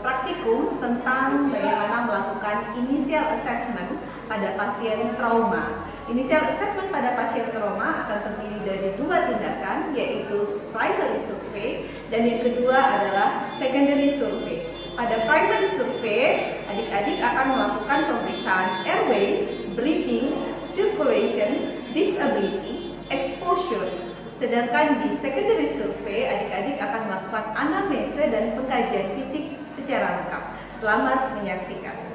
praktikum tentang bagaimana melakukan initial assessment pada pasien trauma. Initial assessment pada pasien trauma akan terdiri dari dua tindakan, yaitu primary survey dan yang kedua adalah secondary survey. Pada primary survey, adik-adik akan melakukan pemeriksaan airway, breathing, circulation, disability, exposure. Sedangkan di secondary survey, adik-adik akan melakukan anamnese dan pengkajian fisik secara lengkap. Selamat menyaksikan.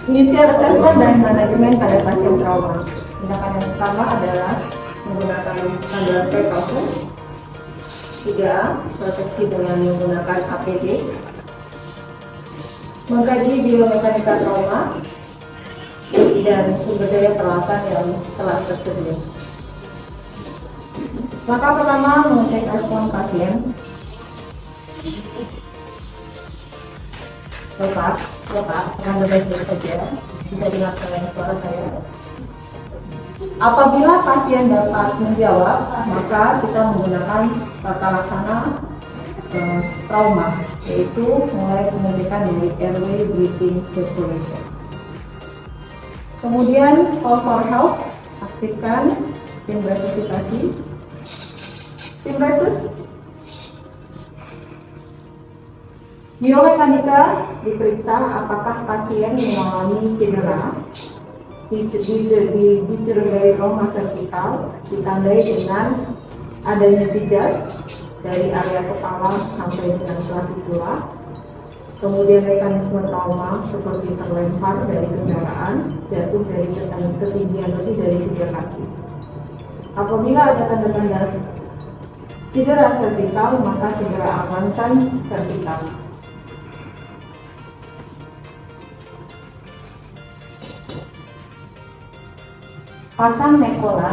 Initial assessment dan manajemen pada pasien trauma. Tindakan yang pertama adalah menggunakan standar precaution. 3. Proteksi dengan menggunakan APD. Mengkaji biomekanika trauma dan sumber daya peralatan yang telah tersedia. Langkah pertama, mengecek respon pasien. Lepas, dengan baik-baik saja, bisa dengarkan suara saya. Apabila pasien dapat menjawab, maka kita menggunakan tata laksana trauma, yaitu mulai memberikan dari airway, breathing, circulation. Kemudian call for help, aktifkan tim resusitasi. Tim resus biomekanika diperiksa apakah pasien mengalami cedera, dicurigai trauma servikal, ditandai dengan adanya pijat dari area kepala sampai dengan clavicula. Kemudian mekanisme trauma seperti terlempar dari kendaraan, jatuh dari ketinggian lebih dari 3 kaki. Apabila ada tanda-tanda cedera servikal, maka segera amankan servikal. Pasang nekola.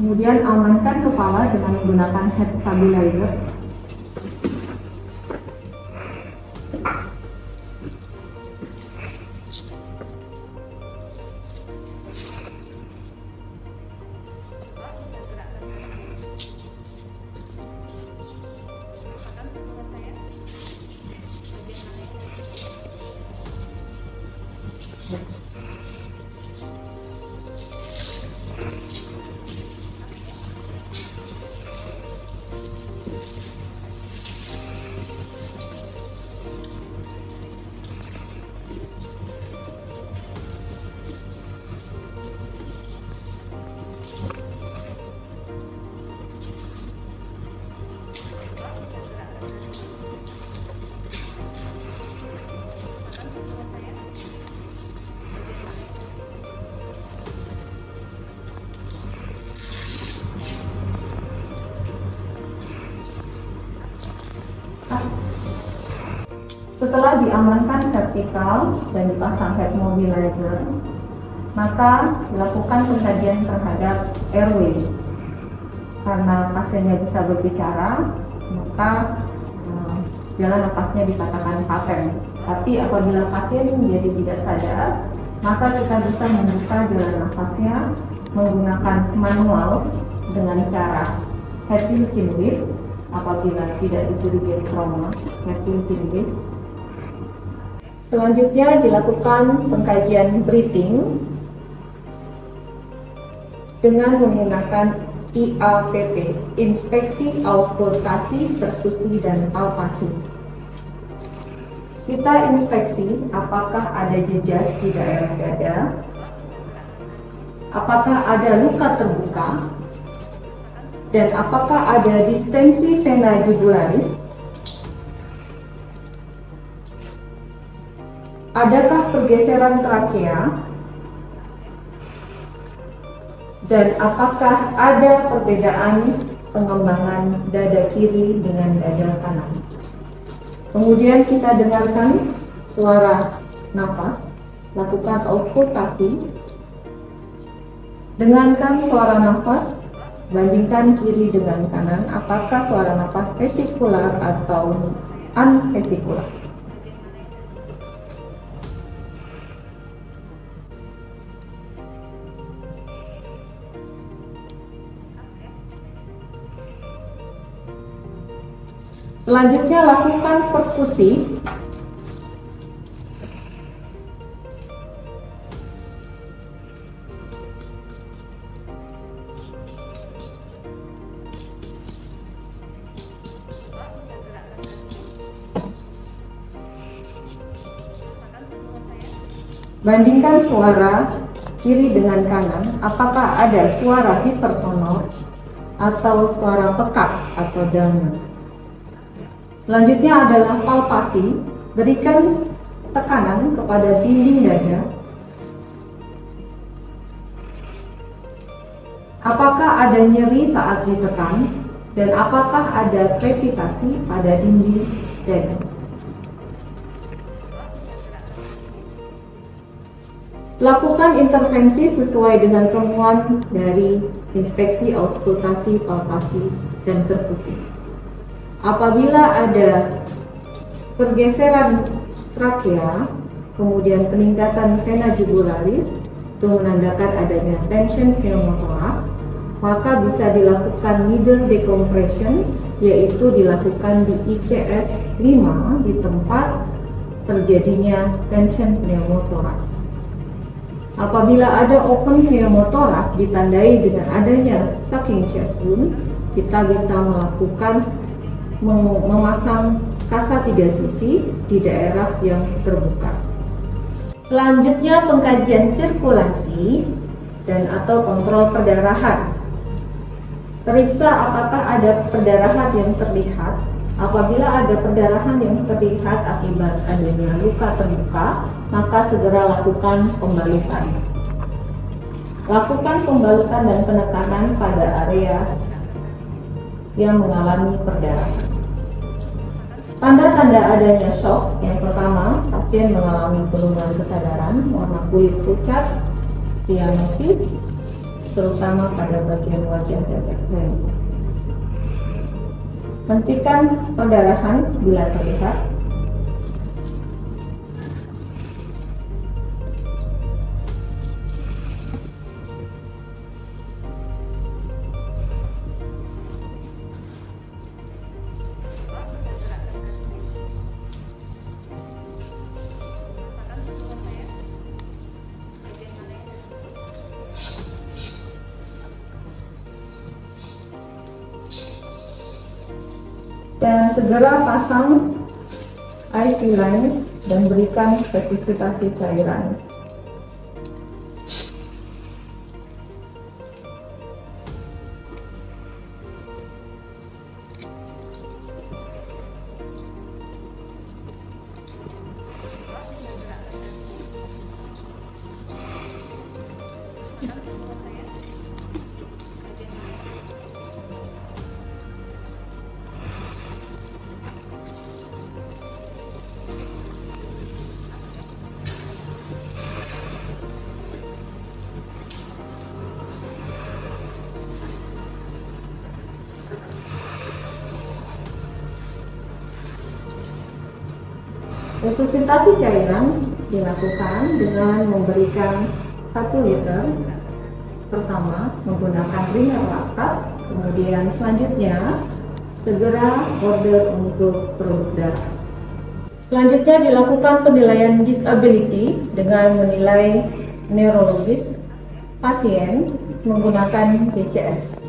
Kemudian amankan kepala dengan menggunakan head stabilizer. Setelah diamankan vertikal dan dipasang head mobilizer, maka dilakukan pengkajian terhadap airway. Karena pasiennya bisa berbicara, maka jalan napasnya dikatakan paten. Tapi apabila pasien menjadi tidak sadar, maka kita bisa membuka jalan napasnya menggunakan manual dengan cara head chin lift. Apabila tidak dicurigai trauma, head chin lift. Selanjutnya dilakukan pengkajian breathing dengan menggunakan IAPP, inspeksi, auskultasi, perkusi, dan palpasi. Kita inspeksi apakah ada jejas di daerah dada, apakah ada luka terbuka, dan apakah ada distensi vena jugularis, adakah pergeseran trakea, dan apakah ada perbedaan pengembangan dada kiri dengan dada kanan. Kemudian kita dengarkan suara nafas, lakukan auskultasi, dengarkan suara nafas, bandingkan kiri dengan kanan, apakah suara nafas vesikular atau unvesikular. Selanjutnya lakukan perkusi. Bandingkan suara kiri dengan kanan, apakah ada suara hipersonor atau suara pekat atau dana. Selanjutnya adalah palpasi, berikan tekanan kepada dinding dada. Apakah ada nyeri saat ditekan dan apakah ada krepitasi pada dinding dada. Lakukan intervensi sesuai dengan temuan dari inspeksi, auskultasi, palpasi, dan perkusi. Apabila ada pergeseran trakea, kemudian peningkatan vena jugularis, itu menandakan adanya tension pneumothorax, maka bisa dilakukan needle decompression, yaitu dilakukan di ICS 5 di tempat terjadinya tension pneumothorax. Apabila ada open pneumothorax ditandai dengan adanya sucking chest wound, kita bisa melakukan memasang kasa 3 sisi di daerah yang terbuka. Selanjutnya pengkajian sirkulasi dan atau kontrol perdarahan. Periksa apakah ada perdarahan yang terlihat. Apabila ada perdarahan yang terlihat akibat adanya luka terbuka, maka segera lakukan pembalutan. Lakukan pembalutan dan penekanan pada area yang mengalami perdarahan. Tanda-tanda adanya shock, yang pertama, pasien mengalami penurunan kesadaran, warna kulit pucat, cyanosis, terutama pada bagian wajah dan ekstrem. Hentikan perdarahan bila terlihat. Dan segera pasang IV line dan berikan resusitasi cairan. Resusitasi cairan dilakukan dengan memberikan 1 liter pertama menggunakan ringer laktat, kemudian selanjutnya segera order untuk produk darah. Selanjutnya dilakukan penilaian disability dengan menilai neurologis pasien menggunakan DCS.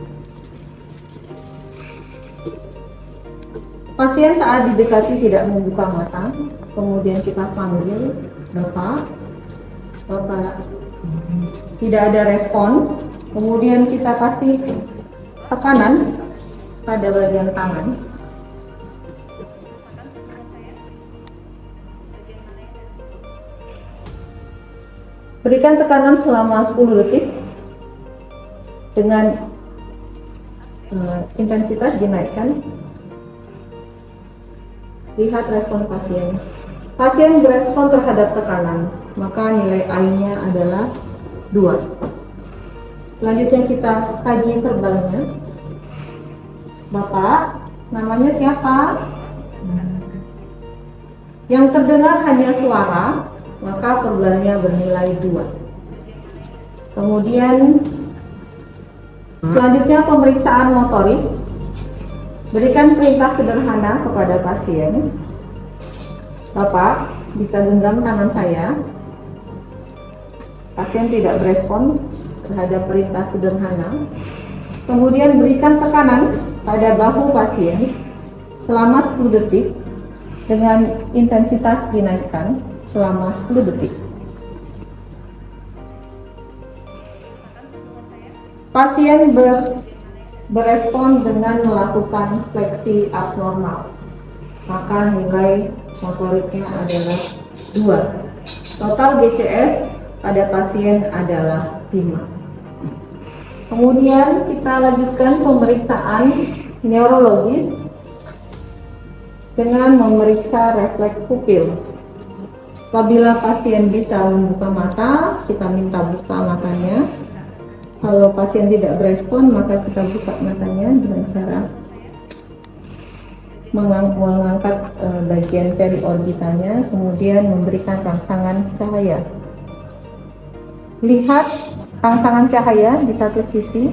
Pasien saat didekati tidak membuka mata, kemudian kita panggil Bapak tidak ada respon, kemudian kita kasih tekanan pada bagian tangan. Berikan tekanan selama 10 detik dengan intensitas dinaikkan. Lihat respon pasien. Pasien berespon terhadap tekanan, maka nilai I-nya adalah 2. Selanjutnya kita kaji verbalnya. Bapak, namanya siapa? Yang terdengar hanya suara, maka verbalnya bernilai 2. Kemudian selanjutnya pemeriksaan motorik. Berikan perintah sederhana kepada pasien. Bapak, bisa genggam tangan saya. Pasien tidak berespon terhadap perintah sederhana. Kemudian berikan tekanan pada bahu pasien selama 10 detik dengan intensitas dinaikkan selama 10 detik. Pasien berespon dengan melakukan fleksi abnormal, maka nilai motoriknya adalah 2. Total DCS pada pasien adalah 5. Kemudian kita lanjutkan pemeriksaan neurologis dengan memeriksa refleks pupil. Apabila pasien bisa membuka mata, kita minta buka matanya. Kalau pasien tidak berespon, maka kita buka matanya dengan cara mengangkat bagian periorbitanya, kemudian memberikan rangsangan cahaya. Lihat rangsangan cahaya di satu sisi.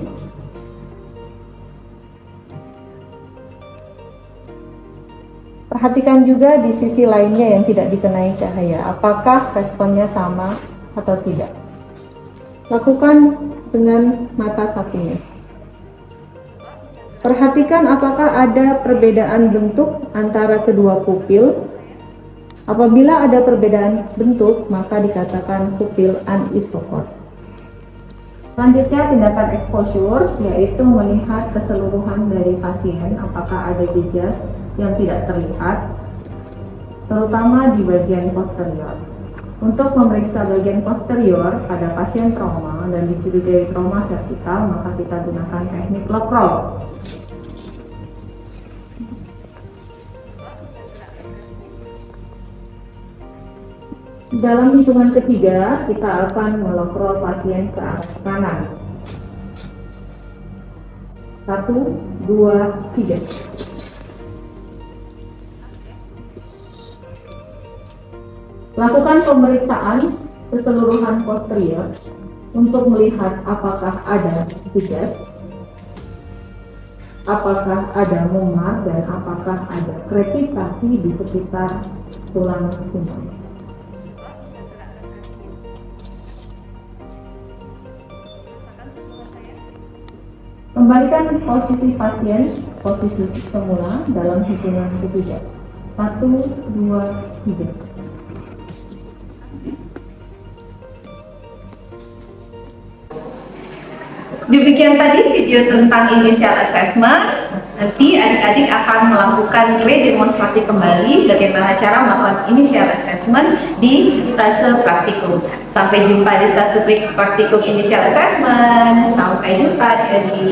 Perhatikan juga di sisi lainnya yang tidak dikenai cahaya, apakah responnya sama atau tidak. Lakukan dengan mata satunya. Perhatikan apakah ada perbedaan bentuk antara kedua pupil. Apabila ada perbedaan bentuk, maka dikatakan pupil anisopor. Selanjutnya tindakan exposure, yaitu melihat keseluruhan dari pasien apakah ada jejak yang tidak terlihat, terutama di bagian posterior. Untuk memeriksa bagian posterior pada pasien trauma dan dicurigai trauma vertikal, maka kita gunakan teknik lock roll. Dalam hitungan ketiga, kita akan melock roll pasien ke arah kanan. 1, 2, 3. Lakukan pemeriksaan keseluruhan posterior untuk melihat apakah ada jejak, apakah ada memar, dan apakah ada krepitasi di sekitar tulang punggung. Kembalikan posisi pasien posisi semula dalam hitungan ketiga. 1, 2, 3. Demikian tadi video tentang initial assessment. Nanti adik-adik akan melakukan redemonstrasi kembali bagaimana cara melakukan initial assessment di stase praktikum. Sampai jumpa di stase praktikum initial assessment. Sampai jumpa adik-adik.